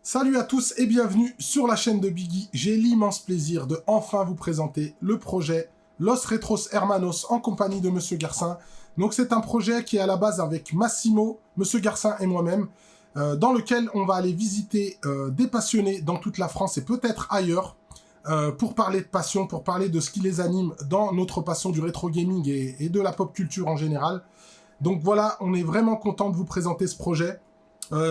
Salut à tous et bienvenue sur la chaîne de Biggy. J'ai l'immense plaisir de enfin vous présenter le projet Los Retros Hermanos en compagnie de Monsieur Garcin. Donc c'est un projet qui est à la base avec Massimo, Monsieur Garcin et moi-même, dans lequel on va aller visiter des passionnés dans toute la France et peut-être ailleurs, pour parler de passion, pour parler de ce qui les anime dans notre passion du rétro gaming et de la pop culture en général. Donc voilà, on est vraiment content de vous présenter ce projet.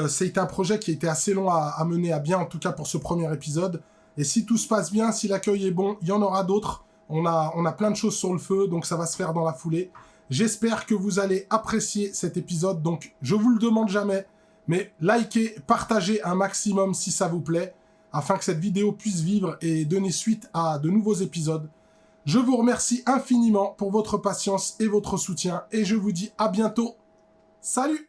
C'est un projet qui a été assez long à mener à bien, en tout cas pour ce premier épisode. Et si tout se passe bien, si l'accueil est bon, il y en aura d'autres. On a plein de choses sur le feu, donc ça va se faire dans la foulée. J'espère que vous allez apprécier cet épisode, donc je vous le demande jamais, mais likez, partagez un maximum si ça vous plaît, afin que cette vidéo puisse vivre et donner suite à de nouveaux épisodes. Je vous remercie infiniment pour votre patience et votre soutien, et je vous dis à bientôt. Salut!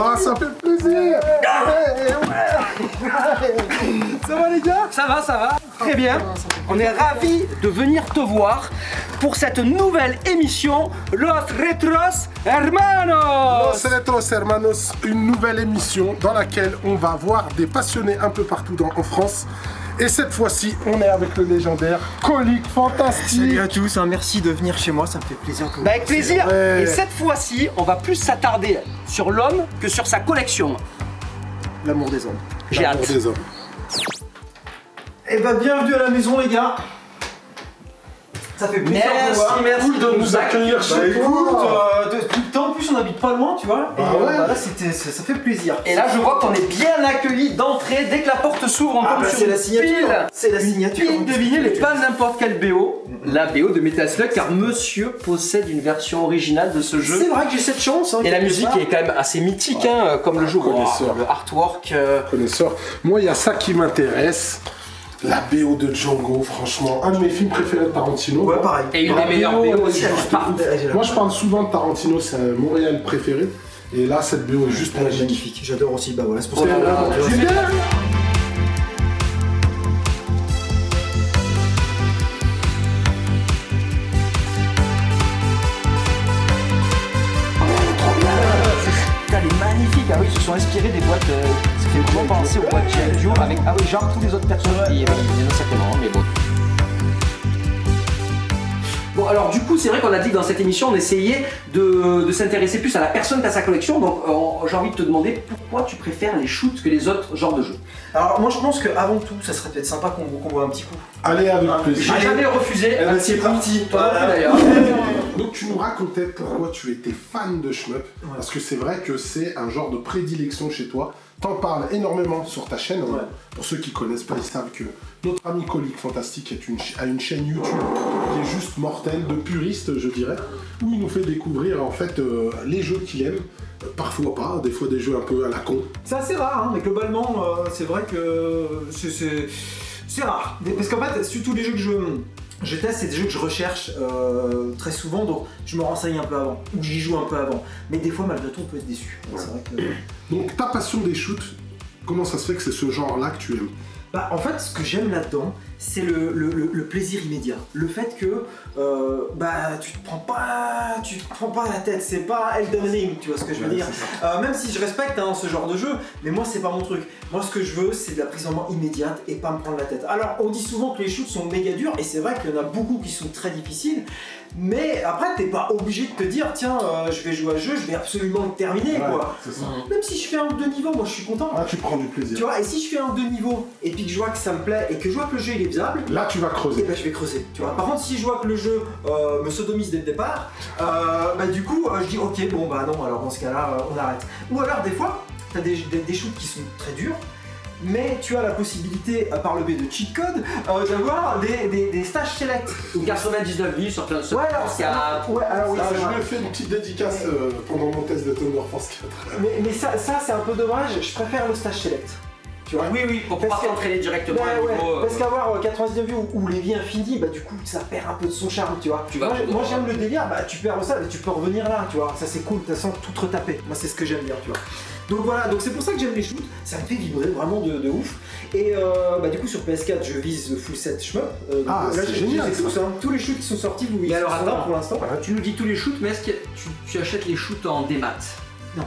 Oh, ça fait plaisir. Ça va les gars? Ça va, très bien. On est ravis de venir te voir pour cette nouvelle émission Los Retros Hermanos. Los Retros Hermanos, une nouvelle émission dans laquelle on va voir des passionnés un peu partout en France. Et cette fois-ci, on est avec le légendaire Colique Fantastique. Salut à tous, merci de venir chez moi, ça me fait plaisir. Bah avec plaisir. Et cette fois-ci, on va plus s'attarder sur l'homme que sur sa collection. L'amour des hommes. J'ai hâte. L'amour des hommes. Et bah bienvenue à la maison les gars. Ça fait plaisir de vous voir. Merci Cool de nous accueillir chez toi. Depuis le temps, en plus on habite pas loin, tu vois. Et ouais. bah, là ça fait plaisir. Et là, je vois qu'on est bien accueillis d'entrée. Dès que la porte s'ouvre, on tombe sur c'est une la signature. pile. C'est la signature. Pile de vinyle et pas n'importe quelle BO. La BO de Metal Slug, car monsieur possède une version originale de ce jeu. C'est vrai que j'ai cette chance. Hein, Et la quelque musique part. est quand même assez mythique, hein, comme le jeu. Connaisseur. Le artwork. Connaisseur. Moi, il y a ça qui m'intéresse. La BO de Django, franchement, un de mes films préférés de Tarantino. Ouais, pareil. Et une des meilleures BO aussi. Moi, je parle souvent de Tarantino, c'est un Montréal préféré. Et là, cette BO est juste magique. Magnifique, j'adore aussi. Bah voilà, c'est pour ça Oh là là, que. C'est bien. Elle est magnifique. Ah oui, ils se sont inspirés des boîtes. Ça fait vraiment penser aux boîtes G.I. Joe avec. Ah oui, genre tous les autres personnages. Il y en a certainement, mais bon. Bon, alors du coup, c'est vrai qu'on a dit que dans cette émission, on essayait de s'intéresser plus à la personne qu'à sa collection. Donc, j'ai envie de te demander pourquoi tu préfères les shoots que les autres genres de jeux. Alors moi je pense qu'avant tout, ça serait peut-être sympa qu'on voit un petit coup. Allez, avec plaisir. J'ai jamais refusé. Eh ben, c'est parti. Toi non plus, d'ailleurs. Donc tu nous racontais pourquoi tu étais fan de shmup, parce que c'est vrai que c'est un genre de prédilection chez toi. T'en parles énormément sur ta chaîne. Ouais. Pour ceux qui connaissent pas, ils savent que notre ami Colique Fantastique a une chaîne YouTube qui est juste mortelle, de puriste je dirais, où il nous fait découvrir en fait les jeux qu'il aime. Parfois pas, des fois des jeux un peu à la con. C'est assez rare, hein, mais globalement, c'est vrai que c'est rare. Parce qu'en fait, surtout les jeux que je teste, c'est des jeux que je recherche très souvent, donc je me renseigne un peu avant, ou j'y joue un peu avant. Mais des fois, malgré tout, on peut être déçu. C'est vrai que... Donc ta passion des shoots, comment ça se fait que c'est ce genre-là que tu aimes? Bah, en fait, ce que j'aime là-dedans, c'est le plaisir immédiat. Le fait que bah, tu te prends pas la tête, c'est pas Elden Ring, tu vois ce que je veux dire. Même si je respecte ce genre de jeu, mais moi c'est pas mon truc. Moi ce que je veux, c'est de la prise en main immédiate et pas me prendre la tête. Alors on dit souvent que les shoots sont méga durs, et c'est vrai qu'il y en a beaucoup qui sont très difficiles, mais après t'es pas obligé de te dire tiens je vais jouer à ce jeu, je vais absolument le terminer quoi. C'est ça. Même si je fais un ou deux niveaux, moi je suis content. Ah, tu prends du plaisir. Tu vois, et si je fais un ou deux niveaux et puis que je vois que ça me plaît et que je vois que le jeu il est faisable, Là, tu vas et creuser. ben je vais creuser. Tu vois. Par contre, si je vois que le jeu me sodomise dès le départ, bah du coup je dis ok bon bah non, alors dans ce cas-là on arrête. Ou alors des fois t'as des shoots qui sont très durs mais tu as la possibilité, par le biais de cheat code, d'avoir des stages select. Ou 99 vies sur plein de Ouais, alors il y a... ouais, alors oui, Ah, c'est je vrai. lui ai fait une petite dédicace pendant mon test de Thunder Force 4. Mais ça c'est un peu dommage, je préfère le stage select. Tu vois. Oui, pour pouvoir s'entraîner directement Ouais, à ouais, niveau, parce qu'avoir 99 vues ou les vies infinies, bah du coup ça perd un peu de son charme, tu vois. Moi j'aime le délire, bah tu perds ça, mais tu peux revenir là, tu vois. Ça c'est cool, de toute façon tout retaper. Moi c'est ce que j'aime bien, tu vois. Donc voilà, donc c'est pour ça que j'aime les shoots, ça me fait vibrer vraiment de ouf. Et bah du coup sur PS4 je vise full set shmup. Ah, c'est génial, tous, hein. Tous les shoots qui sont sortis, vous Mais alors sont là attends, pour l'instant. tu nous dis tous les shoots, mais est-ce que tu achètes les shoots en démat? Non.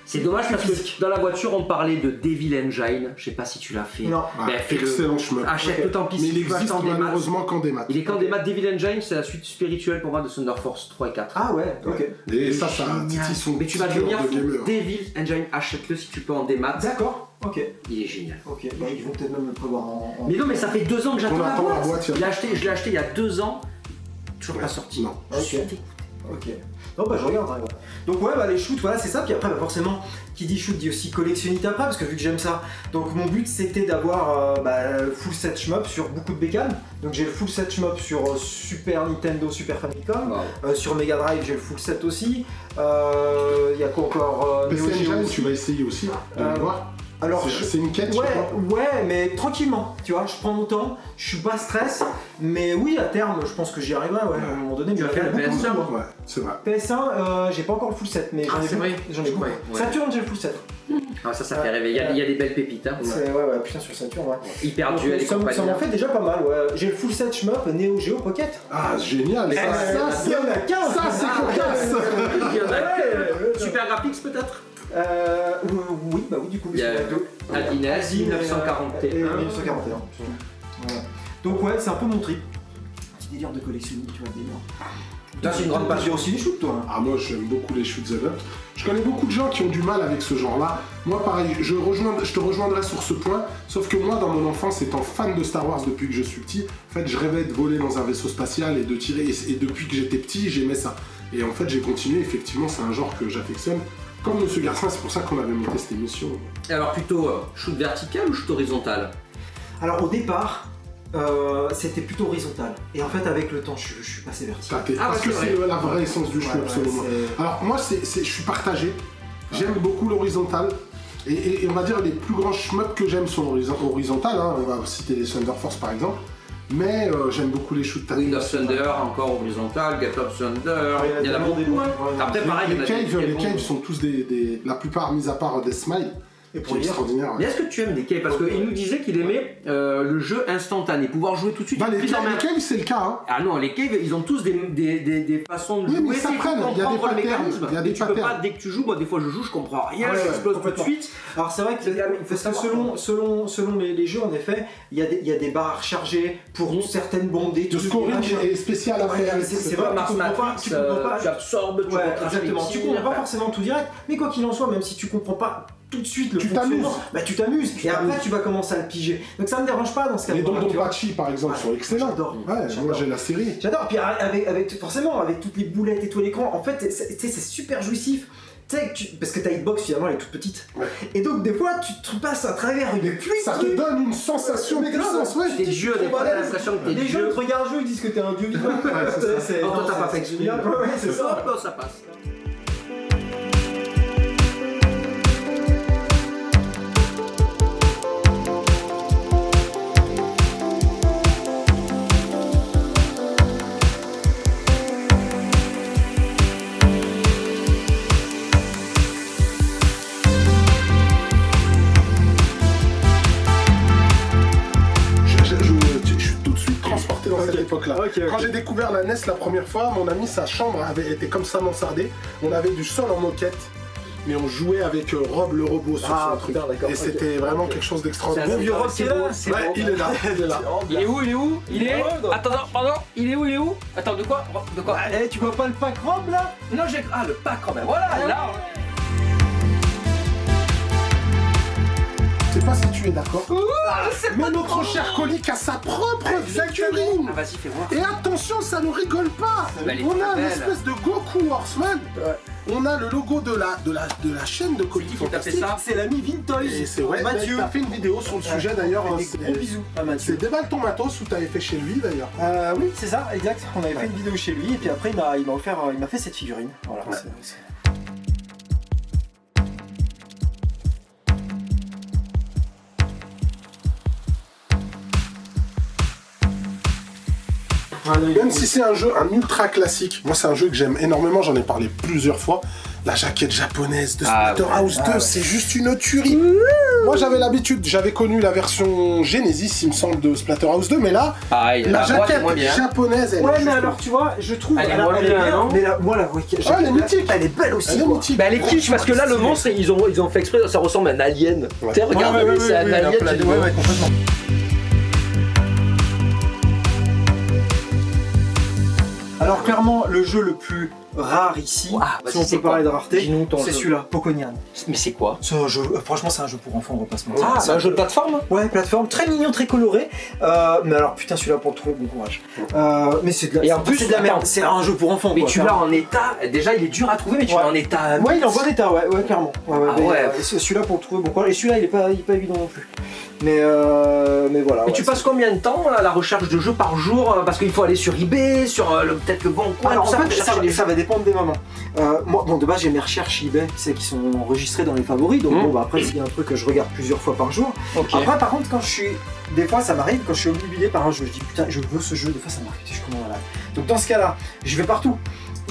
C'est dommage parce que dans la voiture on parlait de Devil Engine, je sais pas si tu l'as fait. Non. Ben, fais-le. Excellent shmup. Achète-le tant pis Mais si il tu veux existe acheter en démat. malheureusement qu'en démat. Il est qu'en démat. Devil Engine, c'est la suite spirituelle pour moi de Thunder Force 3 et 4. Ah ouais, ok. Et ça titille son Mais tu vas petit devenir cœur de fou. gamer. Devil Engine, achète-le si tu peux en démat. D'accord, ok. Il est génial. Ok, bah ils vont peut-être même le prévoir en... Mais non, mais ça fait 2 ans que j'attends On la attend la boîte. boîte, Je l'ai acheté il y a 2 ans, toujours pas sorti. Non. Je suis Ok. dégoûté. Ok. Non bah je regarde, hein, ouais. Donc ouais bah les shoots voilà c'est ça, puis après bah, forcément qui dit shoot dit aussi collectionnite après parce que vu que j'aime ça, donc mon but c'était d'avoir full set shmup sur beaucoup de bécanes. Donc j'ai le full set shmup sur Super Nintendo, Super Famicom, sur Mega Drive j'ai le full set aussi. Il y a quoi encore PC Neo Geo Engine, aussi. tu vas essayer aussi de le voir. Alors C'est une quête, je ouais, crois. ouais, mais tranquillement, tu vois, je prends mon temps, je suis pas stress, mais oui, à terme, je pense que j'y arriverai, ouais, à un moment donné. Tu mais vas faire le beaucoup de PS1, temps. Ouais, c'est vrai. PS1, j'ai pas encore le full set, mais j'en ai c'est beaucoup. vrai, J'en ai je beaucoup. croyais, ouais. Saturn, j'ai le full set. Ah, ça fait rêver. Il y a des belles pépites. Hein. Ouais, putain, sur Saturn, ouais. Hyper Donc, duel et ça compagnie. m'en fait déjà pas mal, ouais. J'ai le full set shmup Neo Geo Pocket. Ah, génial. Et ça, il y en a 15. ça, c'est cocasse. Il y en a Ouais, que- Super Graphics peut-être. Oui, bah oui, du coup. Il y a Adines, Adines, 1941. et 1941. Voilà. Donc ouais, c'est un peu mon trip. Petit délire de collectionner, tu vois, le délire. Toi, c'est une grande T'as passion. aussi les shoots, toi. Ah, moi, j'aime beaucoup les shoot 'em up. Je connais beaucoup de gens qui ont du mal avec ce genre-là. Moi, pareil, je te rejoindrai sur ce point. Sauf que moi, dans mon enfance, étant fan de Star Wars depuis que je suis petit, en fait, je rêvais de voler dans un vaisseau spatial et de tirer. Et depuis que j'étais petit, j'aimais ça. Et en fait, j'ai continué. Effectivement, c'est un genre que j'affectionne. Comme Monsieur Garcin, c'est pour ça qu'on avait monté cette émission. Alors plutôt shoot vertical ou shoot horizontal? Alors au départ, c'était plutôt horizontal. Et en fait, avec le temps, je suis passé vertical. Parce que c'est la vraie essence du shoot, absolument. Alors moi, je suis partagé. J'aime beaucoup l'horizontal. Et on va dire les plus grands shmups que j'aime sont horizontales. Hein. On va citer les Thunder Force par exemple. Mais j'aime beaucoup les shoots Wind of Thunder, encore horizontal, Gate of Thunder, il y en a tellement des beaucoup. bons. Hein. Ouais, Après, pareil, il y en a Les des caves sont tous la plupart mis à part Death Smile. Et C'est pour dire, extraordinaire. Mais Ouais. est-ce que tu aimes des caves? Parce qu'il nous disait qu'il aimait le jeu instantané, pouvoir jouer tout de suite. Bah, les prise en main. caves, c'est le cas. Hein. Ah non, les caves, ils ont tous des façons de Oui, jouer. mais ça il faut prenne, il y a des comprendre le patterns, mécanisme. il y a des Et tu peux patterns. pas, dès que tu joues, moi des fois je joue, je comprends rien, Ah ouais, j'explose tout de complètement. suite. alors c'est vrai que, Il faut parce que savoir. selon les jeux, en effet, il y a des barres à recharger pour certaines bombes, des Le trucs, scoring des machins. est spécial à Ouais, faire. c'est Pas vrai, Mars tu comprends pas, Matrix, tu comprends pas. tu absorbes, tu Ouais, recraches les exactement. Tu tirs, comprends pas enfin. forcément tout direct, mais quoi qu'il en soit, même si tu comprends pas tout de suite le Tu fonctionnement, t'amuses. bah tu t'amuses. Et après, t'amuses. tu vas commencer à le piger. Donc ça me dérange pas dans ce cas-là. Les Dondon tu vois. Pachi par exemple Ouais, sont excellents. j'adore. Ouais, J'adore. moi j'ai la série. J'adore. Puis forcément, avec toutes les boulettes et tout à l'écran, en fait, c'est super jouissif. Tu sais, parce que ta hitbox finalement elle est toute petite. Ouais. Et donc des fois tu te passes à travers une pluie Ça de te trucs. donne une sensation de Mais grave. puissance, ouais. T'es dieu, des fois t'as l'impression que t'es Les gens dieu. te regardent jouer, ils disent que t'es un dieu vivant. c'est ça. Oh, toi, t'as pas fait c'est exprès. génial. Ouais, c'est ça. Hop, ça passe. Je suis tout de suite transporté dans cette époque-là. Ok. Quand j'ai découvert la NES la première fois, mon ami, sa chambre avait été comme ça mansardée. On avait du sol en moquette. Mais on jouait avec Rob le robot sur Ah, son truc. putain, d'accord, Et ok. c'était vraiment quelque chose d'extraordinaire. C'est un Bon vieux Rob qui est là. c'est Ouais, bon. il est là, il est là. Il est où Il est Attends, pardon, il est où Attends, de quoi Eh, tu vois pas le pack Rob là? Non, j'ai... Ah, le pack, ben voilà, là Je sais pas si tu es d'accord. Mais notre cher Colique a sa propre figurine. Ah, vas-y, fais voir. Et attention, ça ne rigole pas. Elle est On a très une belle. espèce de Goku Horseman. On a le logo de la chaîne de Colique Il faut taper Fantastique. ça. C'est l'ami Vintoys. Et c'est ouais, Mathieu. t'as fait une vidéo sur le sujet d'ailleurs. Des gros bisous à Mathieu. C'est Déballe ton matos où t'avais fait chez lui d'ailleurs. Oui, c'est ça, exact. On avait fait une vidéo chez lui et puis après il m'a fait cette figurine. Voilà. Ouais. C'est- Même si c'est un jeu, un ultra classique, moi c'est un jeu que j'aime énormément, j'en ai parlé plusieurs fois. La jaquette japonaise de Splatterhouse 2, c'est juste une tuerie. Moi j'avais l'habitude, j'avais connu la version Genesis, il me semble, de Splatterhouse 2, mais là, Pareil, la boîte est jaquette moins bien. japonaise, elle est Ouais, juste- mais alors tu vois, je trouve Elle est moins elle bien, bien, non mais moi la jaquette, elle est mythique. elle est belle aussi. Elle est quoi. mythique. Bah elle est kitsch parce que là le monstre ils ont fait exprès, ça ressemble à un alien. Ouais. Tu sais, regarde, Ouais, c'est un ouais, alien. ouais, j'ai dit, ouais, complètement. Alors clairement, le jeu le plus rare ici, Ah, bah, si on c'est peut quoi? parler de rareté, Dis-nous ton c'est jeu. celui-là, Pokonian. Mais c'est quoi? C'est un jeu, franchement c'est un jeu pour enfants, on va pas se mentir. Ah, c'est un jeu de plateforme? Ouais, plateforme, très mignon, très coloré. Mais alors putain, celui-là pour le trouver, bon courage. Mais c'est de la, Et en plus, c'est de la merde. attends. C'est un jeu pour enfants. Mais quoi, tu l'as en état, déjà il est dur à trouver, mais tu Ouais. l'as en état. Ouais, il est en bon état, ouais, clairement. Ouais, Ah mais, ouais. celui-là pour le trouver, bon courage. Et celui-là, il est pas évident non plus. Mais voilà. Mais ouais, tu passes combien de temps à la recherche de jeux par jour? Parce qu'il faut aller sur eBay, sur peut-être le bon coin, Alors tout en ça, fait, pour chercher les ça va dépendre des moments. Moi, bon, de base, j'ai mes recherches eBay, c'est qui sont enregistrées dans les favoris. Donc, bon, bah, après, s'il y a un truc que je regarde plusieurs fois par jour. Ok. Après, par contre, quand je suis. Des fois, ça m'arrive, quand je suis obnubilé par un jeu, je dis putain, je veux ce jeu. Des fois, ça m'arrive, je suis comme un malade. Donc, dans ce cas-là, je vais partout.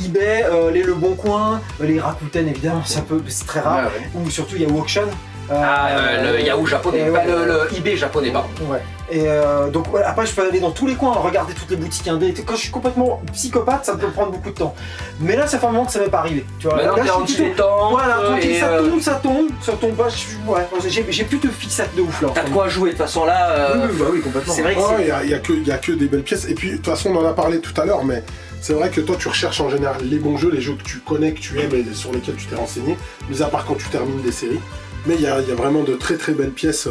eBay, les Le Bon Coin, les Rakuten, évidemment, c'est très rare. Ouais, ouais. Ou surtout, il y a Auction. Le Yahoo japonais, ouais, pas le eBay japonais, pardon. Ouais. Et donc ouais, après je peux aller dans tous les coins, regarder toutes les boutiques indé. Quand je suis complètement psychopathe, ça peut prendre beaucoup de temps. Mais là ça fait un moment que ça m'est pas arrivé. Tu vois, Maintenant là, t'es je en suis dessous des temps. Voilà, tranquille, et, ça tombe pas. Ouais, j'ai plus de fixate de ouf là. t'as de quoi jouer de toute façon là. Oui, complètement. C'est vrai que Oh, c'est. il y a que des belles pièces. Et puis, de toute façon, on en a parlé tout à l'heure, mais c'est vrai que toi, tu recherches en général les bons jeux, les jeux que tu connais, que tu aimes et sur lesquels tu t'es renseigné, mis à part quand tu termines des séries. Mais il y a vraiment de très très belles pièces,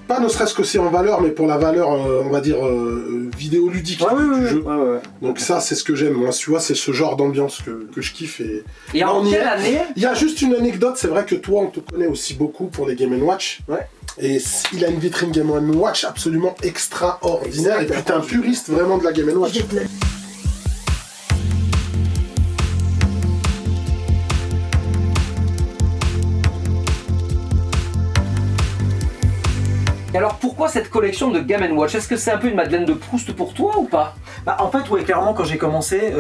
pas ne serait-ce que c'est en valeur, mais pour la valeur, on va dire, vidéoludique du jeu. Ouais. Donc ça, c'est ce que j'aime. Moi, tu vois, c'est ce genre d'ambiance que je kiffe. Et Et en on y quelle est. année? il y a juste une anecdote, c'est vrai que toi, on te connaît aussi beaucoup pour les Game & Watch. Ouais. Et il a une vitrine Game & Watch absolument extraordinaire. Et puis t'es un puriste vraiment de la Game & Watch. Et alors pourquoi cette collection de Game & Watch? Est-ce que c'est un peu une Madeleine de Proust pour toi ou pas? Bah, en fait, ouais, clairement, quand j'ai commencé,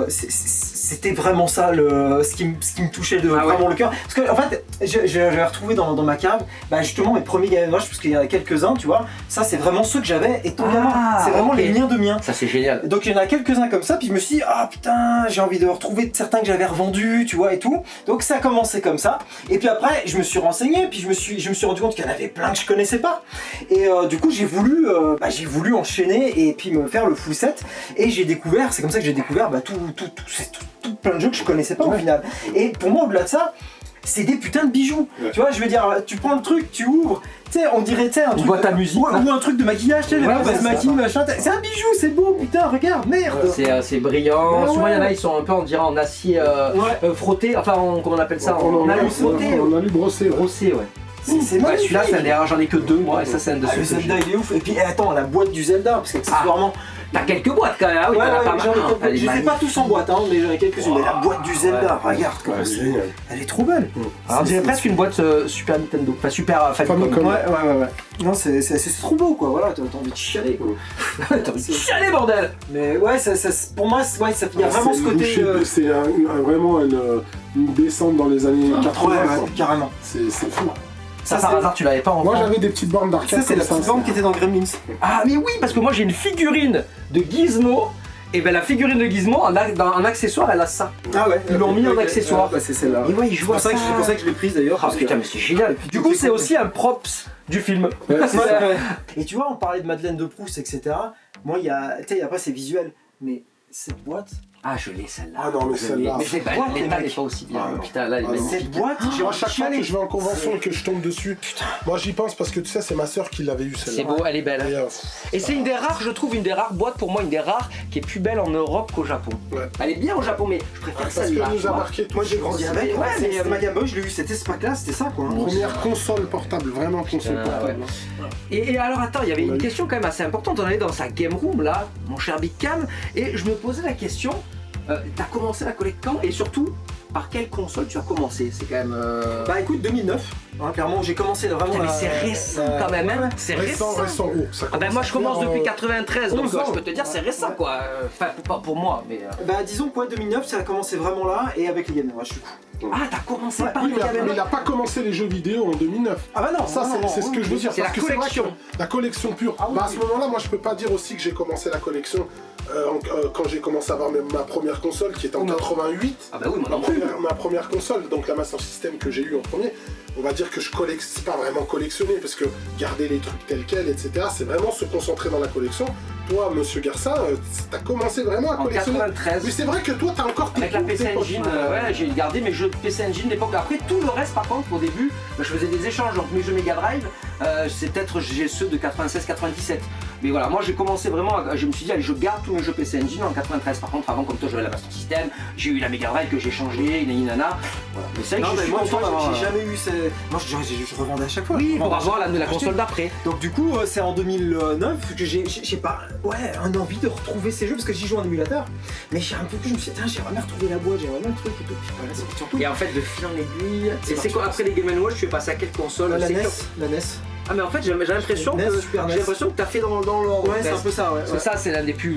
c'était vraiment ça ce qui me touchait de vraiment le cœur. Parce que, en fait, j'avais retrouvé dans ma cave, bah, justement, mes premiers Game & Watch, parce qu'il y en a quelques-uns, tu vois. Ça, c'est vraiment ceux que j'avais étant gamin. C'est vraiment ok. les miens de miens. Ça c'est génial. Donc, il y en a quelques-uns comme ça, puis je me suis dit, ah putain, j'ai envie de retrouver certains que j'avais revendus, tu vois, et tout. Donc, ça a commencé comme ça. Et puis après, je me suis renseigné, puis je me suis rendu compte qu'il y en avait plein que je connaissais pas. Et du coup, j'ai voulu enchaîner et puis me faire le full set. Et j'ai découvert, c'est comme ça que j'ai découvert tout plein de jeux que je connaissais pas au final. Et pour moi, au-delà de ça, c'est des putains de bijoux. Ouais. Tu vois, je veux dire, tu prends le truc, tu ouvres, tu sais, on dirait, tu sais, un truc. boîte à musique, ou un truc de maquillage, tu sais, les Ouais, meufs, elles c'est se ça. maquillent, machin. C'est un bijou, c'est beau, putain, regarde, merde. C'est brillant. Ouais, Souvent il y en a, ouais. ils sont un peu, on dirait, en acier frotté. Enfin, comment on appelle ça? On En en alu frotté. a lu brosser. Brossé, ouais. C'est Ouais, magnifique. celui-là, c'est un des rares, j'en ai que deux moi, et ça c'est un de Ah, ceux le que j'ai. Zelda il est ouf. Et puis attends, la boîte du Zelda, parce qu'accessoirement. T'as quelques boîtes quand même, ah oui, Ouais, t'en as pas j'en ai mal. quelques- Elle est je les ai pas magnifique. tous en boîte, hein, mais j'en ai quelques-unes. Mais la boîte du Zelda, regarde quoi. Ouais, c'est génial. Elle est trop belle. Alors, on dirait presque une boîte Super Nintendo, enfin Super Famicom. Famicom. Ouais. Non, c'est trop beau quoi, voilà, t'as envie de chialer quoi. T'as envie de chialer, bordel. Mais ouais, pour moi, ouais, il y a vraiment ce côté. C'est vraiment une descente dans les années 80. Ouais, quoi. carrément. C'est fou. Ça Ça, par c'est- hasard, tu l'avais pas en Moi, France? j'avais des petites bornes d'arcade. Ça, c'est la comme petite bande qui était dans Gremlins. Ah, mais oui, parce que moi j'ai une figurine de Gizmo. Et ben la figurine de Gizmo, en accessoire, elle a ça. Ah ouais. Ils l'ont mis en accessoire. Bah, c'est celle-là. Et ouais, je C'est vois pour ça que je l'ai prise d'ailleurs. Ah parce que- putain, mais c'est génial. Du coup, c'est aussi un props du film. Ouais, Ouais, ouais. Et tu vois, on parlait de Madeleine de Proust, etc. Moi, il y a, tu sais, après c'est visuel, mais cette boîte, Ah, je l'ai celle-là. Ah non, mais Je celle-là. l'ai. Mais c'est pas, boîte, l'état les n'est mecs. pas aussi bien. Ah non. Putain, là, il Ah non. Cette boîte, j'ai À chaque fois que enchaîné. je vais en convention et que je tombe dessus, moi j'y pense parce que tu sais, c'est ma soeur qui l'avait eu C'est celle-là. beau, elle est belle. Et c'est une des rares, je trouve, une des rares boîtes pour moi, une des rares qui est plus belle en Europe qu'au Japon. Ouais. Elle est bien au Japon, mais je préfère Parce celle-là. qu'elle nous tu a vois. marqué tout. Moi j'ai grandi avec, Ouais, mais ma Game Boy, je l'ai eu, c'était ce pack-là, c'était ça quoi. Première console portable, vraiment console Ah, portable. Et alors attends, il y avait On a une eu. question quand même assez importante. On allait dans sa game room là, mon cher Big Cam, et je me posais la question. T'as commencé la collecte quand et surtout par quelle console tu as commencé? C'est quand même. Bah écoute, 2009, hein, clairement j'ai commencé vraiment. Putain, mais c'est récent quand même, hein. C'est Récent, récent. récent. Oh, ça Ah ben moi je commence commence à depuis faire, 93, donc 11 ans. je peux te dire c'est récent quoi. Enfin pas pour moi, mais. Bah disons quoi, 2009 ça a commencé vraiment là et avec les Game Boy, je suis fou. Ah t'as commencé Ouais, par Oui, les mais Game il n'a pas commencé les jeux vidéo en 2009. Ah bah non, Ça, c'est ce que je veux dire. C'est parce la que c'est vrai collection. que la collection pure. Ah oui, Bah, à oui. ce moment-là, moi, je peux pas dire aussi que j'ai commencé la collection quand j'ai commencé à avoir ma première console qui était en Non. 88. Ah bah oui, moi non plus. Ma première console, donc la Master System que j'ai eu en premier, on va dire que je collectionne, c'est pas vraiment collectionner, parce que garder les trucs tels quels, etc., c'est vraiment se concentrer dans la collection. Toi, monsieur Garcin, t'as commencé vraiment à En collectionner. 93. Oui, c'est vrai que toi, t'as encore tes Avec la tes PC potes, Engine, ouais, j'ai gardé mes jeux de PC Engine d'époque. Après, tout le reste, par contre, au début, je faisais des échanges. Donc, mes jeux Mega Drive, c'est peut-être j'ai ceux de 96-97. Mais voilà, moi j'ai commencé vraiment, je me suis dit, allez, je garde tous mes jeux PC Engine en 93. Par contre, avant, comme toi, j'avais la Master System, j'ai eu la Mega Drive que j'ai changé, nana. Voilà. Mais c'est vrai Non, que je mais suis moi, content d'avoir. j'ai jamais eu ces. Moi, je revendais à chaque fois. Oui, Je pour revendais à avoir chaque la fois. console d'après. Donc du coup, c'est en 2009 que j'ai pas, ouais, un envie de retrouver ces jeux parce que j'y joue en émulateur. Mais j'ai un peu plus, je me suis dit, tiens, j'aimerais bien retrouver la boîte, j'aimerais bien le truc et tout. Puis voilà, c'est surtout Et en fait, de fil en aiguille. C'est Et c'est quoi, après les Game & Watch, tu es passé à quelle console? la C'est NES, que- la NES. Ah, mais en fait, j'ai l'impression NES, que Super NES. j'ai l'impression que t'as fait dans l'ordre. Ouais, c'est un peu ça, ouais. Parce que ça, c'est l'un des plus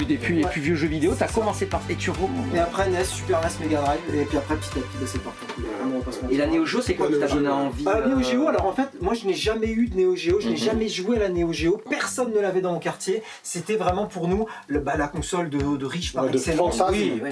vieux jeux vidéo. T'as commencé par. Et tu remontes. Et après NES, Super NES, Mega Drive, et puis après petit à petit, c'est partout. Vraiment, on passe Et la Neo Geo, c'est quoi qui t'a donné envie? Ah, Neo Geo, alors en fait, moi je n'ai jamais eu de Neo Geo, je n'ai jamais joué à la Neo Geo, personne ne l'avait dans mon quartier, c'était vraiment pour nous la console de riche par Ouais, de excellence. fantasme. Oui, Ouais.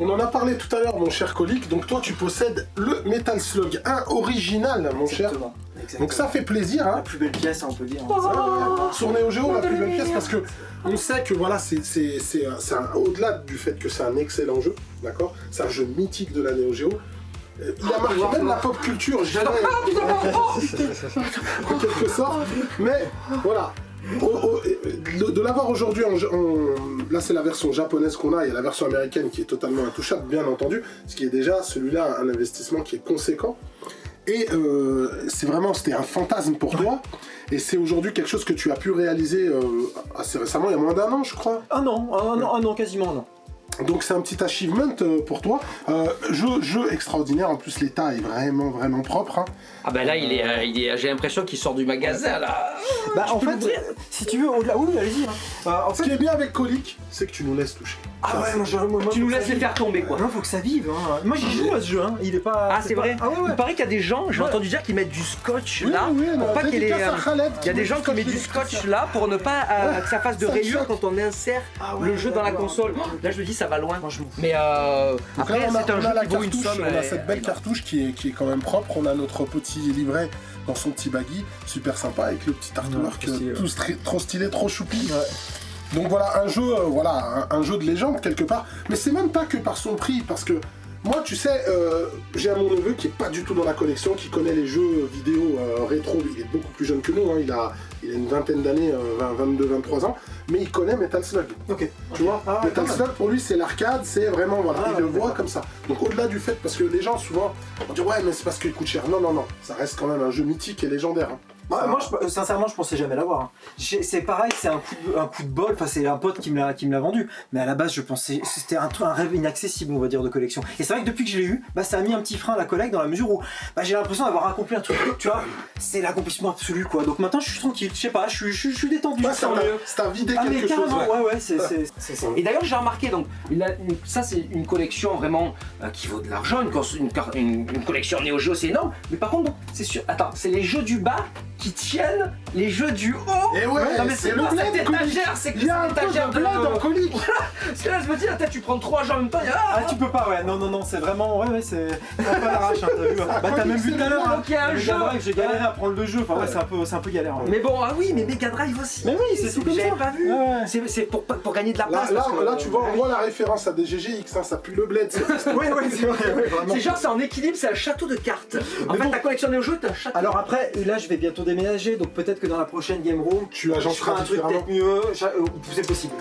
On en a parlé tout à l'heure, mon cher Colique. Donc toi, tu possèdes le Metal Slug 1 original, mon cher. exactement. Donc ça fait plaisir, La hein. plus belle pièce, on peut dire. Sur Neo Geo, la plus belle pièce, parce que on sait que voilà, au-delà du fait que c'est un excellent jeu, d'accord. C'est un jeu mythique de la Neo Geo. Il a marqué même la pop culture, je dirais, en quelque sorte. Mais voilà. De l'avoir aujourd'hui, là c'est la version japonaise qu'on a, il y a la version américaine qui est totalement intouchable, bien entendu, ce qui est déjà celui-là un investissement qui est conséquent. Et c'était un fantasme pour toi, et c'est aujourd'hui quelque chose que tu as pu réaliser assez récemment, il y a moins d'1 an je crois. Un an, quasiment un an. Donc c'est un petit achievement pour toi. Jeu extraordinaire, en plus l'état est vraiment vraiment propre. Hein. Ah ben là, j'ai l'impression qu'il sort du magasin là. Bah en fait, si tu veux, au-delà, oui, allez-y. En Ce fait, qui est bien avec Colique, c'est que tu nous laisses toucher. ah ouais, moi, Tu nous laisses les faire tomber quoi. Non, faut que ça vive. Hein. Moi j'y joue à ce jeu, hein. Il est pas. Ah c'est pas- vrai. Ah ouais, ouais. Il paraît qu'il y a des gens, j'ai Ouais. entendu dire qu'ils mettent du scotch Oui, là oui, pour pas qu'il y ait dédicace à Khaled Il y a des gens qui mettent du électrique, scotch là pour ne pas que ça fasse de ça me rayures choque. quand on insère Ah ouais, le jeu dans la d'accord. console. Là je me dis ça va loin. Moi, je m'en fous. Mais Donc après là, c'est un on jeu a la qui vaut une cartouche, somme. on a cette belle cartouche qui est quand même propre. On a notre petit livret dans son petit baggy, super sympa avec le petit artwork, trop stylé, ouais. trop stylé, trop choupi. Donc voilà, un jeu, un jeu de légende quelque part. Mais c'est même pas que par son prix, parce que moi, tu sais, j'ai mon neveu qui est pas du tout dans la collection, qui connaît les jeux vidéo rétro. Il est beaucoup plus jeune que nous, hein, il a une vingtaine d'années, 22-23 ans, mais il connaît Metal Slug. Ok. Tu vois, Ah ouais, Metal quand même. Slug pour lui c'est l'arcade, c'est vraiment voilà, Ah il ouais, le voit d'accord. comme ça. Donc au-delà du fait, parce que les gens souvent vont dire ouais mais c'est parce qu'il coûte cher. Non, ça reste quand même un jeu mythique et légendaire. Hein. Moi, sincèrement, je pensais jamais l'avoir. Hein. C'est pareil, c'est un coup de bol. Enfin, c'est un pote qui me l'a vendu. Mais à la base, je pensais c'était un rêve inaccessible, on va dire, de collection. Et c'est vrai que depuis que je l'ai eu, ça a mis un petit frein à la collecte dans la mesure où j'ai l'impression d'avoir accompli un truc. Tu vois, c'est l'accomplissement absolu, quoi. Donc maintenant, je suis tranquille. Je sais pas, je suis détendu. Ouais, je sens mieux. c'est à vider Ah mais quelque chose. carrément, ouais, c'est ça. Et d'ailleurs j'ai remarqué donc ça c'est une collection vraiment qui vaut de l'argent, une collection Neo Geo c'est énorme, mais par contre c'est sûr, attends, c'est les jeux du bas qui tiennent les jeux du haut. Et ouais, non mais c'est le pas bled, cette Colique. étagère, c'est que Il y a un cette peu étagère de bled en Colique. Parce que là je me dis, là, tu prends 3 jeux en même temps, il y a... Ah tu peux pas ouais, non c'est vraiment, ouais c'est pas l'arrache hein, t'as vu. Bah t'as même vu tout à l'heure, Donc il y a un jeu. j'ai galéré à prendre le jeu, enfin ouais c'est un peu galère. Ouais. Mais bon, ah oui, mais Mega Drive aussi. Mais oui, c'est tout comme ça. J'avais pas vu. Ouais. C'est pour gagner de la place. Là, parce que- là, tu vois, on voit la référence à des GGX, hein, ça pue le bled. Ouais c'est vrai, ouais, vraiment. C'est genre, c'est en équilibre, c'est un château de cartes. En Mais fait, bon. t'as collectionné au jeu, t'as un château. Alors après, là je vais bientôt déménager, donc peut-être que dans la prochaine Game Room, Tu je agenceras ferai un truc différemment. peut-être mieux, c'est possible.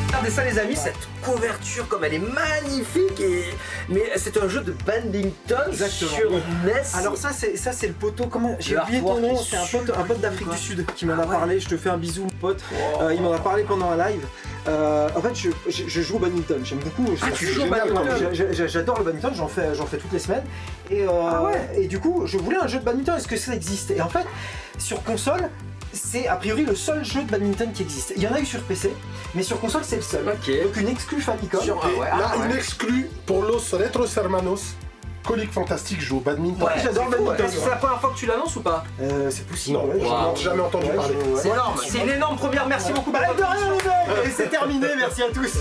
Regardez ça les amis, cette couverture comme elle est magnifique mais c'est un jeu de badminton Exactement. sur NES. Alors ça c'est le poteau, comment j'ai Le oublié ton artwork nom, est c'est un pote d'Afrique quoi. du Sud qui m'en a Ah ouais. parlé, je te fais un bisou mon pote. Il m'en a parlé pendant un live. En fait je joue au badminton, j'aime beaucoup. tu joues au génial, badminton. J'adore le badminton, j'en fais toutes les semaines. Et, et du coup je voulais un jeu de badminton, est-ce que ça existe? Et en fait sur console, c'est a priori le seul jeu de badminton qui existe. Il y en a eu sur PC, mais sur console c'est le seul. Ok. Donc une exclue Famicom. Sur- Et ouais, là, ouais. une exclue pour Los Retros Hermanos. Colique Fantastique joue au badminton. Ouais, j'adore c'est le fou, badminton, Est-ce que c'est la première fois que tu l'annonces ou pas? C'est possible. Non, ouais, j'en ai jamais entendu ouais, parler. ouais. C'est énorme, c'est une énorme première, merci beaucoup. Bah, de rien les mecs. Et c'est terminé, merci à tous.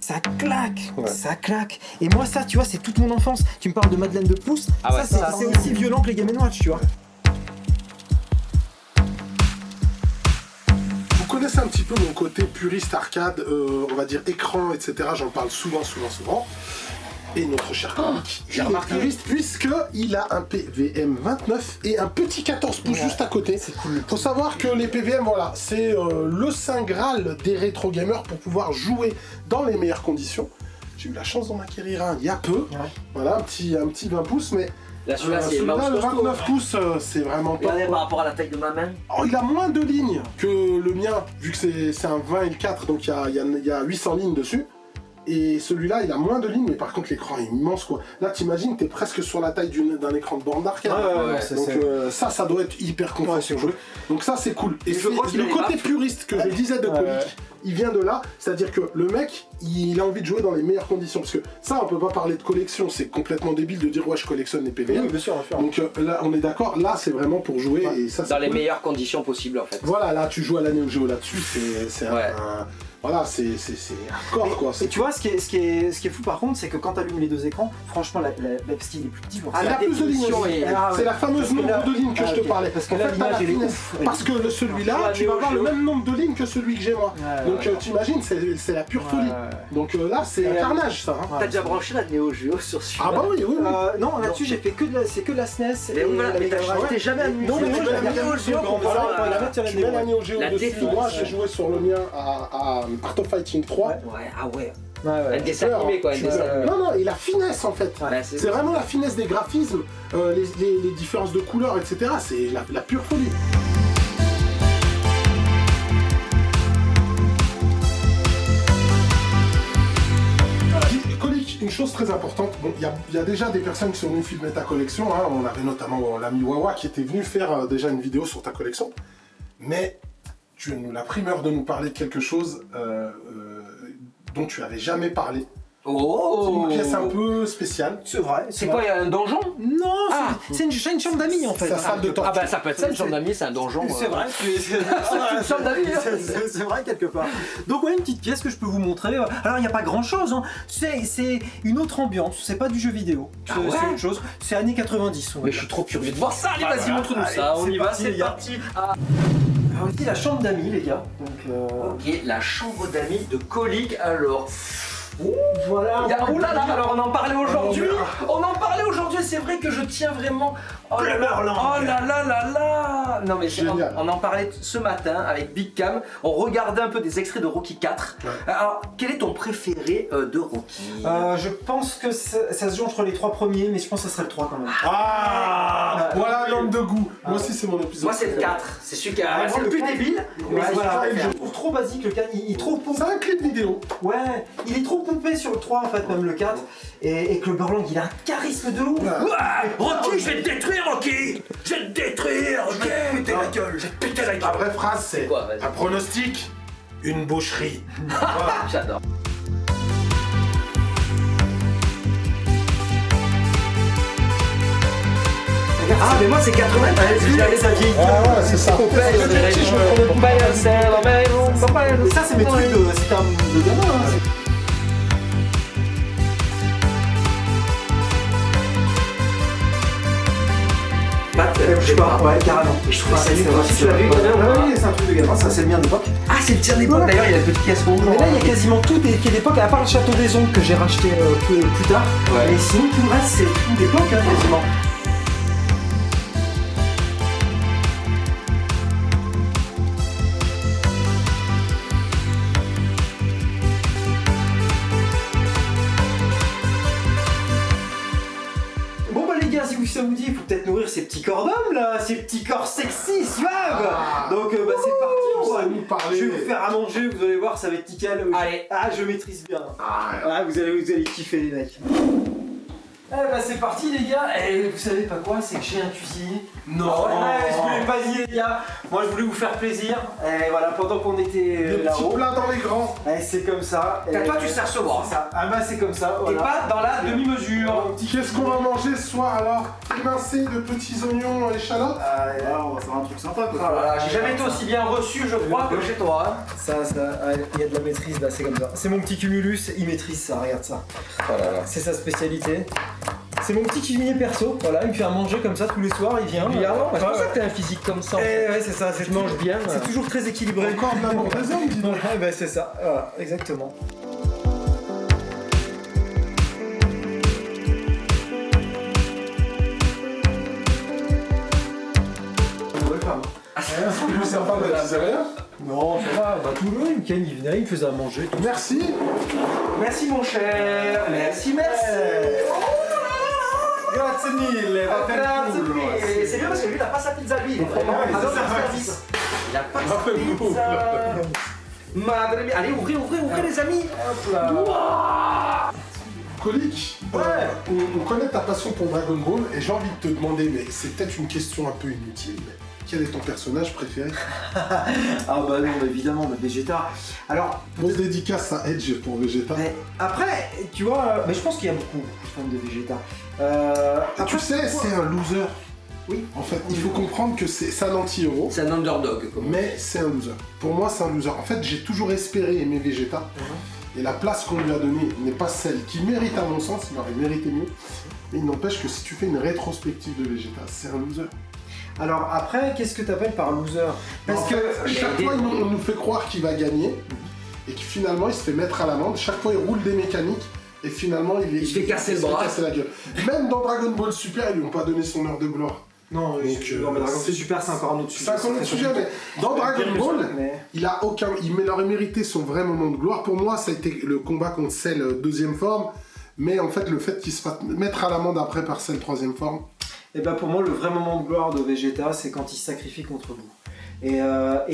Ça claque, Ouais. ça claque. Et moi ça, tu vois, c'est toute mon enfance. Tu me parles de Madeleine de Proust, Ah ouais, ça c'est aussi violent que les Game & Watch, tu vois. Vous connaissez un petit peu mon côté puriste arcade, on va dire écran, etc. J'en parle souvent. Et notre cher Colique, il est remarqué. puriste puisqu'il a un PVM 29 et un petit 14 pouces juste à côté. C'est cool. Faut savoir que les PVM, voilà, c'est le saint graal des rétro gamers pour pouvoir jouer dans les meilleures conditions. J'ai eu la chance d'en acquérir un il y a peu. Ouais. Voilà, un petit 20 pouces, mais Là celui-là c'est celui-là, mouse le costaud. 29 pouces, c'est vraiment top. Regardez par rapport à la taille de ma main. Oh, il a moins de lignes que le mien, vu que c'est un 20 et le 4, donc il y a 800 lignes dessus. Et celui-là, il a moins de lignes, mais par contre, l'écran est immense, quoi. Là, t'imagines, t'es presque sur la taille d'un écran de borne d'arcade. ouais, Donc ça doit être hyper confort sur jeu. Donc ça, c'est cool. Et Mais je crois qu'il le a des côté baffes. puriste que je disais de Colique, il vient de là. C'est-à-dire que le mec, il a envie de jouer dans les meilleures conditions. Parce que ça, on peut pas parler de collection. C'est complètement débile de dire, ouais, je collectionne les PVM. Oui, bien sûr, on va faire. Donc là, on est d'accord. Là, c'est vraiment pour jouer. Et ça, c'est Dans les cool. meilleures conditions possibles en fait. Voilà, là, tu joues à la Neo Geo là-dessus. C'est Ouais. voilà, c'est hardcore, quoi. Et tu vois, ce qui est fou par contre, c'est que quand tu allumes les deux écrans, franchement, la petite est plus petite. Ah, il y a plus de lignes définition aussi. est- Ah, ouais. C'est la fameuse Parce que nombre là- de lignes que Ah, je te ok. parlais. Parce que En là, fait, t'as la l'image, elle est finesse. ouf. Parce que celui-là, Ouais, tu vas Neo avoir le Geo. même nombre de lignes que celui que j'ai moi. Ouais, Donc ouais. t'imagines, c'est la pure folie. Donc là, c'est un carnage, ça. hein. T'as déjà branché la Neo Geo sur celui-là? Ah bah oui, oui, oui. Non, là-dessus, j'ai fait que de la SNES. Mais oui, voilà, mais t'as Drive. jamais amusé. Non, mais tu je mets la l'ai Neo mis Geo, sur le grand, voilà, on va la mettre sur la tu mets la Neo. Neo Geo La dessus. définition. Moi, j'ai joué sur le mien à Art of Fighting 3. Ouais. Ouais, ah ouais. Ouais, Un dessin animé quoi, un dessin animé. Non, non, et la finesse en fait. Ouais, C'est vraiment la finesse des graphismes, les différences de couleurs, etc. C'est la pure folie. Colique, une chose très importante, bon, il y a déjà des personnes qui sont venues filmer ta collection, hein. On avait notamment l'ami Wawa qui était venu faire déjà une vidéo sur ta collection, mais tu as eu la primeur de nous parler de quelque chose dont tu avais jamais parlé. C'est Oh une pièce un peu spéciale. C'est vrai. C'est quoi, il y a un donjon? Non, Ah. c'est une chambre d'amis en fait. Sa salle de torture. Ah bah ça peut être ça, une chambre d'amis, c'est un donjon. C'est vrai, une chambre d'amis, hein. c'est vrai quelque part. Donc ouais, une petite pièce que je peux vous montrer. Alors il n'y a pas grand chose, hein. C'est une autre ambiance, c'est pas du jeu vidéo. Ah C'est ouais autre chose. C'est années 90. Mais je suis trop curieux de voir ça, allez vas-y Voilà. montre-nous Allez, ça, on c'est y va, parti, c'est les gars. parti. Ah. Alors ici la chambre d'amis les gars. Donc Ok, la chambre d'amis de Colique, alors... Voilà. Oh là là, alors on en parlait aujourd'hui. C'est vrai que je tiens vraiment. Oh là là, là. Non mais on en parlait ce matin avec Big Cam. On regardait un peu des extraits de Rocky 4. Ouais. Alors, quel est ton préféré de Rocky? Je pense que ça se joue entre les 3 premiers, mais je pense que ça serait le 3 quand même. Voilà l'homme de goût. Moi aussi, c'est mon épisode. Moi, c'est le 4. C'est celui qui a. C'est le plus débile. Mais voilà, je trouve trop basique le 4. Il est trop pompé. C'est un clip vidéo. Ouais, il est trop pompé sur le 3 en fait, même le 4. Et que le Burlang, il a un charisme de ouf. Rocky, je vais te détruire, Rocky. Je vais te détruire, ok. Je vais te péter la gueule. Je vais te péter la gueule. La vraie phrase, c'est quoi, un pronostic, une boucherie. J'adore. Ah mais moi c'est 80, c'est ça. Ça c'est mes trucs de gamin. Je sais pas, ouais, carrément. Je trouve ça tu l'as vu, c'est un truc de gamin, ça c'est le mien d'époque. Ah, c'est le tien d'époque, d'ailleurs, il y a la petite pièce rouge. Mais là, il y a quasiment tout qui est d'époque, à part le château des ombres que j'ai racheté plus tard. Ouais. Mais sinon, tout le reste, c'est tout d'époque, quasiment. Si ça vous dit, il faut peut-être nourrir ces petits corps d'hommes là, ces petits corps sexy, suaves. Donc c'est parti, je vais vous faire à manger, vous allez voir, ça va être nickel. Allez. Je maîtrise bien. Vous allez kiffer les mecs. C'est parti les gars, et vous savez pas quoi, c'est que j'ai un cuisinier. Non. Je voulais pas dire les gars, moi je voulais vous faire plaisir, et voilà, pendant qu'on était là-haut. Des petits plats dans les grands. C'est comme ça. Toi tu sais recevoir. C'est comme ça, voilà. Et pas dans la demi-mesure. Qu'est-ce qu'on va manger ce soir alors? Émincé de petits oignons et échalotes. On va faire un truc sympa quoi. Voilà, j'ai jamais été aussi bien reçu je crois que chez toi. Il y a de la maîtrise là, c'est comme ça. C'est mon petit cumulus, il maîtrise ça, regarde ça. C'est sa spécialité. C'est mon petit cuisinier perso, voilà, il me fait à manger comme ça tous les soirs, il vient. C'est pour ça que t'as un physique comme ça. Ouais, c'est ça, tu manges bien. C'est toujours très équilibré. Encore de l'amour des hommes, dis donc. C'est ça, voilà, exactement. C'est plus sympa de disais rien. Non, ça va, tout le week-end il venait, il me faisait à manger. Tout. Merci. Merci mon cher. Merci. Grazie mille, c'est bien parce que lui il a pas sa pizza lui. Il a pas sa pizza. Madre mia. Allez, ouvrez les amis. Hop là. Colique, on connaît ta passion pour Dragon Ball et j'ai envie de te demander, mais c'est peut-être une question un peu inutile, mais quel est ton personnage préféré? Non, évidemment, Vegeta. Alors, grosse dédicace à Edge pour Vegeta. Après, tu vois, mais je pense qu'il y a beaucoup de fans de Vegeta. Tu sais, c'est un loser. Oui. En fait, il faut comprendre que c'est un anti-héros. C'est un underdog. Mais c'est un loser. Pour moi, c'est un loser. En fait, j'ai toujours espéré aimer Vegeta. Et la place qu'on lui a donnée n'est pas celle qu'il mérite à mon sens. Il aurait mérité mieux. Mais il n'empêche que si tu fais une rétrospective de Vegeta, c'est un loser. Alors après, qu'est-ce que tu appelles par loser? Parce que chaque fois, on nous fait croire qu'il va gagner. Et que finalement, il se fait mettre à l'amende. Chaque fois, il roule des mécaniques. Et finalement, il se fait casser le bras. Casser la gueule. Même dans Dragon Ball Super, ils lui ont pas donné son heure de gloire. Non, mais Dragon Ball Super, c'est encore un autre sujet. C'est encore un autre sujet, mais dans Dragon Ball, il aurait mérité son vrai moment de gloire. Pour moi, ça a été le combat contre Cell deuxième forme. Mais en fait, le fait qu'il se fasse mettre à l'amende après par Cell troisième forme. Et pour moi, le vrai moment de gloire de Vegeta, c'est quand il se sacrifie contre vous. Et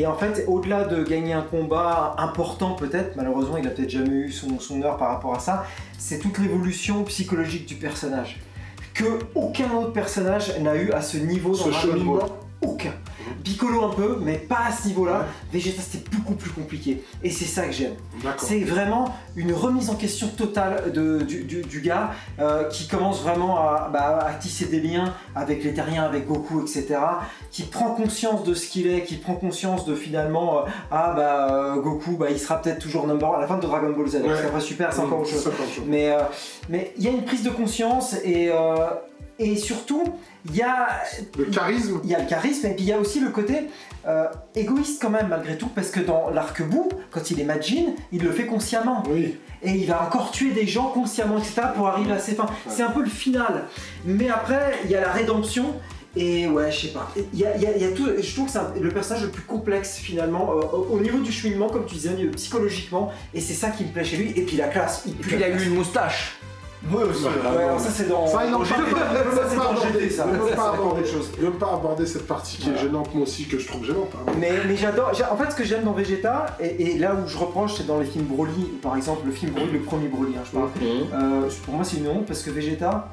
en fait, au-delà de gagner un combat important peut-être, malheureusement il a peut-être jamais eu son heure par rapport à ça, c'est toute l'évolution psychologique du personnage. Que aucun autre personnage n'a eu à ce niveau dans Dragon Ball. Aucun. Piccolo un peu, mais pas à ce niveau-là. Vegeta c'était beaucoup plus compliqué. Et c'est ça que j'aime. C'est vraiment une remise en question totale du gars qui commence vraiment à tisser des liens avec les terriens, avec Goku, etc. Qui prend conscience de ce qu'il est, qui prend conscience de finalement Goku, il sera peut-être toujours number 1 à la fin de Dragon Ball Z. Parce qu'après Super, c'est encore autre chose. Mais il y a une prise de conscience et Et surtout, il y a Le charisme. il y a le charisme et puis il y a aussi le côté égoïste quand même malgré tout, parce que dans l'arc-bout, quand il est Majin, il le fait consciemment. Oui. Et il va encore tuer des gens consciemment, etc. pour arriver à ses fins. C'est un peu le final. Mais après, il y a la rédemption. Et ouais, je sais pas. Il y a tout. Je trouve que c'est le personnage le plus complexe finalement, au niveau du cheminement, comme tu disais, psychologiquement. Et c'est ça qui me plaît chez lui. Et puis la classe. Et puis il a eu une moustache. Ouais, aussi. Ouais, alors ça c'est dans. Ça, il en GT. parle. Ça c'est dans GT, ça. Je ne veux Ça, pas c'est encore aborder autre chose. Je veux pas aborder cette partie qui est gênante, moi aussi, que je trouve gênante. Hein. Mais j'adore. En fait, ce que j'aime dans Vegeta, et là où je reproche, c'est dans les films Broly. Par exemple, le film Broly, le premier Broly, hein, je parle. Pour moi, c'est une honte parce que Vegeta.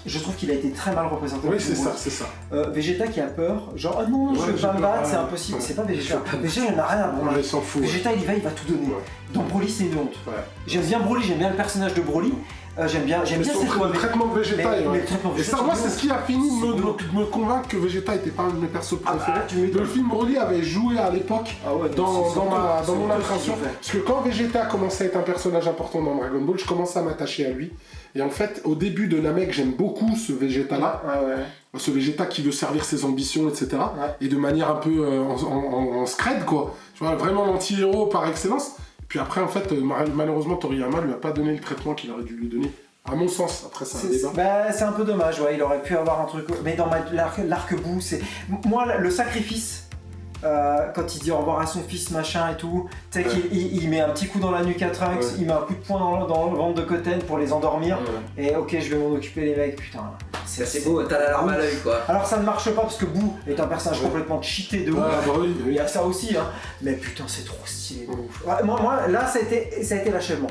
Je trouve qu'il a été très mal représenté. Oui, c'est ça, c'est ça. Vegeta qui a peur, genre oh non, je veux pas me battre, c'est impossible. C'est pas Vegeta. Vegeta, il en a rien à branler. Ouais, il s'en fout. Vegeta, il va tout donner. Ouais. Dans Broly, c'est une honte. Ouais. J'aime bien Broly, j'aime bien le personnage de Broly. J'aime bien Le traitement de Vegeta. mais le traitement de Et Vegeta, ça, moi, c'est c'est ce qui a fini c'est de me convaincre que Vegeta était pas un de mes persos préférés. tu m'étonnes. Le film Broly avait joué à l'époque dans mon appréhension. Parce que quand Vegeta commençait à être un personnage important dans Dragon Ball, je commençais à m'attacher à lui. Et en fait, au début de Namek, j'aime beaucoup ce Vegeta-là. Ce Vegeta qui veut servir ses ambitions, etc. Et de manière un peu en scred, quoi. Tu vois, vraiment l'anti-héros par excellence. Puis après, en fait, malheureusement, Toriyama lui a pas donné le traitement qu'il aurait dû lui donner. À mon sens, après c'est un débat. C'est un peu dommage, ouais, il aurait pu avoir un truc. Mais dans l'arc-bout, c'est. Moi, le sacrifice. Quand il dit au revoir à son fils, machin et tout, tu sais qu'il met un petit coup dans la nuque à Trunks, il met un coup de poing dans le ventre de Goten pour les endormir, et ok, je vais m'en occuper les mecs, putain. C'est beau, t'as la larme à l'œil quoi. Alors ça ne marche pas parce que Boo est un personnage complètement cheaté de ouf, il y a ça aussi, hein. Mais putain, c'est trop stylé de ouf. Ouais, moi, là, ça a été l'achèvement.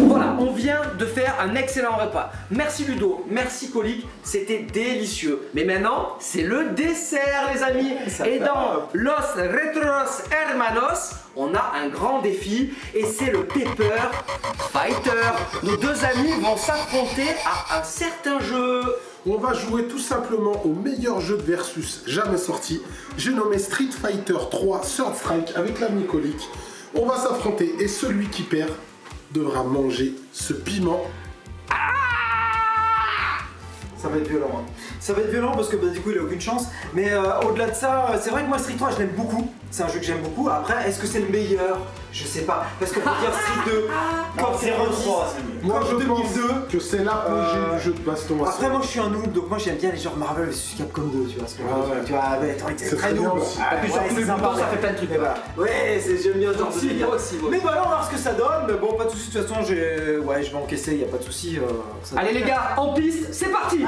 Voilà, on vient de faire un excellent repas. Merci Ludo, merci Colique, c'était délicieux. Mais maintenant, c'est le dessert les amis. Et dans Los Retros Hermanos, on a un grand défi et c'est le Pepper Fighter. Nos deux amis vont s'affronter à un certain jeu. On va jouer tout simplement au meilleur jeu de versus jamais sorti. J'ai nommé Street Fighter 3 Third Strike avec l'ami Colique. On va s'affronter et celui qui perd devra manger ce piment. Ça va être violent. Hein. Ça va être violent parce que du coup il a aucune chance. Mais au-delà de ça, c'est vrai que moi Street 3 je l'aime beaucoup. C'est un jeu que j'aime beaucoup. Après, est-ce que c'est le meilleur? Je sais pas. Parce qu'on peut dire Street 2, quand c'est 3. Moi je pense que c'est l'apogée du jeu de baston. Après moi je suis un noob, donc moi j'aime bien les genres Marvel vs Capcom 2, tu vois ce que je veux dire. Tu vois, c'est très noob. Et puis surtout les boutons, ça fait plein de trucs. Ouais, j'aime bien ce genre de délire. Mais voilà, on va voir ce que ça donne. Mais bon, pas de soucis, de toute façon, je vais encaisser, y a pas de soucis. Allez les gars, en piste, c'est parti.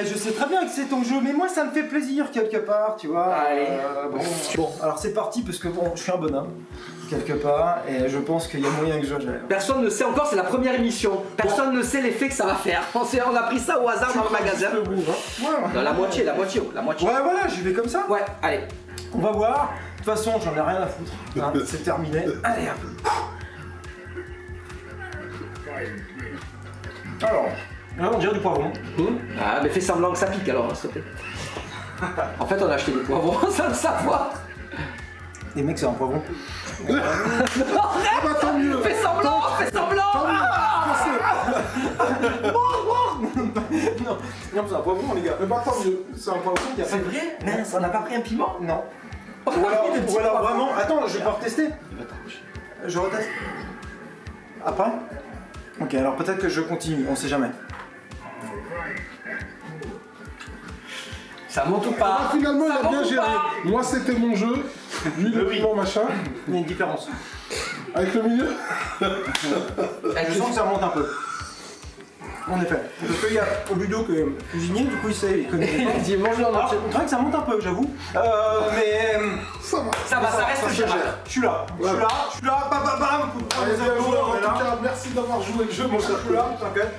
Je sais très bien que c'est ton jeu, mais moi ça me fait plaisir quelque part, tu vois. Allez. Bon, alors c'est parti parce que bon, je suis un bonhomme quelque part et je pense qu'il y a moyen que je gère. Personne ne sait encore, c'est la première émission. Personne ne sait l'effet que ça va faire. On a pris ça au hasard dans le magasin. Non, la moitié. Ouais, voilà, j'y vais comme ça. Ouais, allez. On va voir. De toute façon, j'en ai rien à foutre. Hein, c'est terminé. Allez, hop. Alors, là, on dirait du poivron. Ah, mais fais semblant que ça pique alors, s'il te plaît. En fait, on a acheté des poivrons sans le savoir. Les mecs, c'est un poivron. Non, arrête, tant mieux. Fais semblant. Non, c'est un poivron, les gars. Tant mieux. C'est un poivron. C'est vrai? Mais on n'a pas pris un piment? Non. Ou alors vraiment. Attends, je vais pas retester. Je reteste. Après? Ok, alors peut-être que je continue, on sait jamais. Ça monte ou pas? Finalement, il a bien géré. Moi, c'était mon jeu. Lui, le piment, machin. Il y a une différence. Avec le milieu. Je sens que ça remonte un peu. En effet. Parce qu'il y a Ludo qui est cuisinier, du coup il sait, il connaît. Il dit bonjour. On dirait que ça monte un peu, j'avoue. Mais. Ça va. Ça reste gérable. Je suis là. Bam, bam, bam. En tout cas, merci d'avoir joué le jeu, mon cher. Je suis là, t'inquiète.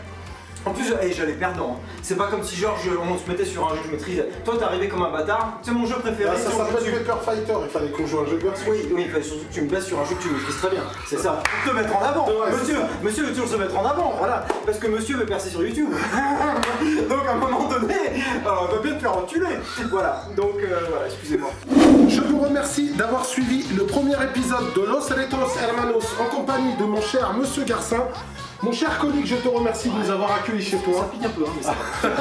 En plus, j'allais perdant. Hein. C'est pas comme si genre on se mettait sur un jeu que je maîtrisais. Toi, t'es arrivé comme un bâtard. C'est mon jeu préféré. Ah, ça s'appelle Paper Fighter. Il fallait qu'on joue à un jeu de version. Oui, il fallait surtout que tu me baisses sur un jeu que tu maîtrises très bien. C'est ça. Pour te mettre en avant. Ouais, monsieur veut toujours se mettre en avant. Voilà. Parce que monsieur veut percer sur YouTube. Donc à un moment donné, va bien te faire enculer. Voilà. Donc voilà, excusez-moi. Je vous remercie d'avoir suivi le premier épisode de Los Retros Hermanos en compagnie de mon cher Monsieur Garcin. Mon cher Colique, je te remercie de nous avoir accueillis chez toi. Ça pique un peu, hein, mais ça va.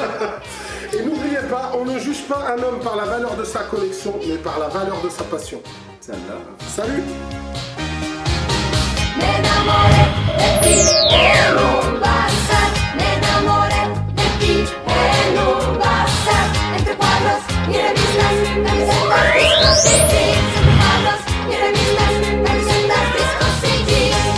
Et n'oubliez pas, on ne juge pas un homme par la valeur de sa collection, mais par la valeur de sa passion. Celle-là. Salut! Me enamoré de ti en un bazar. Me enamoré de ti en un bazar. Entre cuadros y revistas, camisetas, discos y jeans. Entre cuadros y revistas, camisetas, discos y jeans.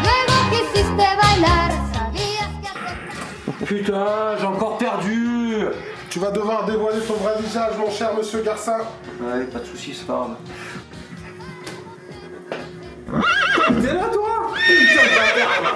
Luego quisiste bailar, sabías que hacer. Putain, j'ai encore perdu. Tu vas devoir dévoiler ton vrai visage, mon cher Monsieur Garcin. Ouais, pas de soucis, c'est pas grave. T'es là, toi? Putain de bâtard, là.